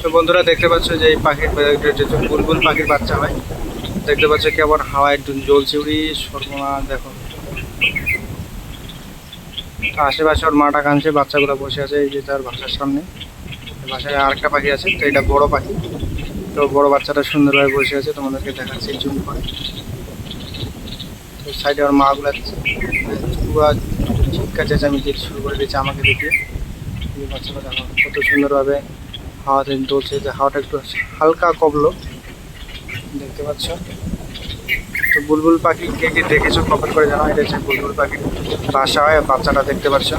তো বন্ধুরা দেখতে পাচ্ছ যে এই পাখির যে বুলবুল পাখির বাচ্চা হয়, দেখতে পাচ্ছ কেমন হাওয়ায় জ্বলছে। উড়ি সর্বনাশ দেখো। আশেপাশে ওর মাটা কানছে, বাচ্চাগুলো বসে আছে এই যে তার বাসার সামনে। বাসায় আরেকটা পাখি আছে, তো এটা বড় পাখি। তো বড় বাচ্চাটা সুন্দরভাবে বসে আছে, তোমাদেরকে দেখাচ্ছি জুম করে। তো সাইডে ওর মাগুলো পুরো চিৎকার চেঁচামেচি শুরু করে দিয়েছে আমাকে দেখিয়ে। এই বাচ্চাটা দেখো কত সুন্দরভাবে হাওয়াতে দোলছে, যে হাওয়াটা একটু হালকা কমলো, দেখতে পাচ্ছ। তো বুলবুল পাখি কে কে দেখেছো কমেন্ট করে জানাও। এটা হচ্ছে বুলবুল পাখির বাসা হয়, বাচ্চাটা দেখতে পাচ্ছ।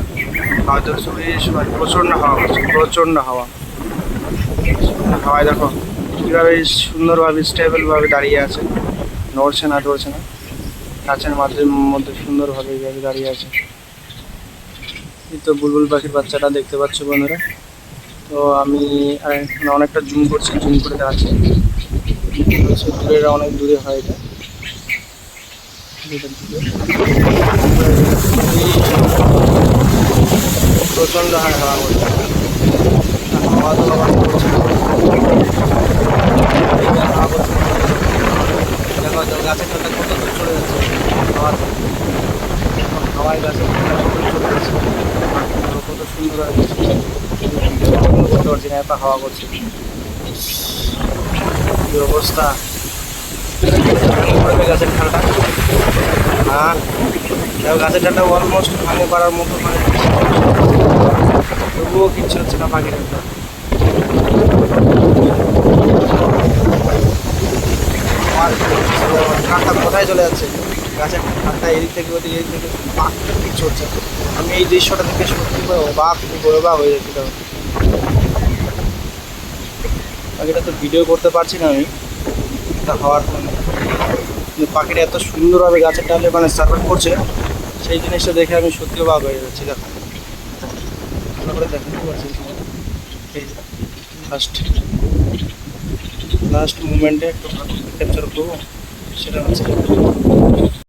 হাওয়া চলছে এই সময়, প্রচণ্ড হাওয়া হচ্ছে, প্রচণ্ড হাওয়া। হাওয়ায় দেখো কীভাবে সুন্দরভাবে স্টেবলভাবে দাঁড়িয়ে আছে, নড়ছে না টড়ছে না। গাছের মধ্যে সুন্দরভাবে এইভাবে দাঁড়িয়ে আছে। এই তো বুলবুল পাখির বাচ্চাটা দেখতে পাচ্ছ বন্ধুরা। তো আমি অনেকটা জুম করছি, জুম করে দেখাচ্ছি। দূরের অনেক দূরে হয় এটা। প্রচণ্ড হারে হাওয়া করছে, হাওয়া তো আবার করছে। দেখো গাছের ঠান্ডা কত দূর চলে যাচ্ছে হাওয়াতে, হাওয়ায় গাছের ঠান্ডা কত দূর চলে যাচ্ছে। কত সুন্দর করতে পারছি না, এত হাওয়া করছে। কি অবস্থা পড়বে গাছের ঠান্ডা। হ্যাঁ গাছের ঠান্ডা অলমোস্ট ভাঙে পাড়ার মতো, মানে তবুও কিচ্ছু হচ্ছে না পাখির একটা। ঠান্ডা কোথায় চলে যাচ্ছে, গাছের ঠান্ডা এদিক থেকে ওদিকে, এদিক থেকে কিচ্ছু হচ্ছে। আমি এই দৃশ্যটা থেকে সত্যি করে অবাক হয়ে যাচ্ছি। পাখিটা তো ভিডিও করতে পারছি না আমি, তা হওয়ার পাখিটা এত সুন্দরভাবে গাছের ডালে মানে সার্ভাইভ করছে, সেই জিনিসটা দেখে আমি সত্যি অবাক হয়ে যাচ্ছি। দেখো ভালো করে দেখাতে পারছি, এই লাস্ট মুভমেন্টে একটু ক্যাপচার করবো, সেটা হচ্ছে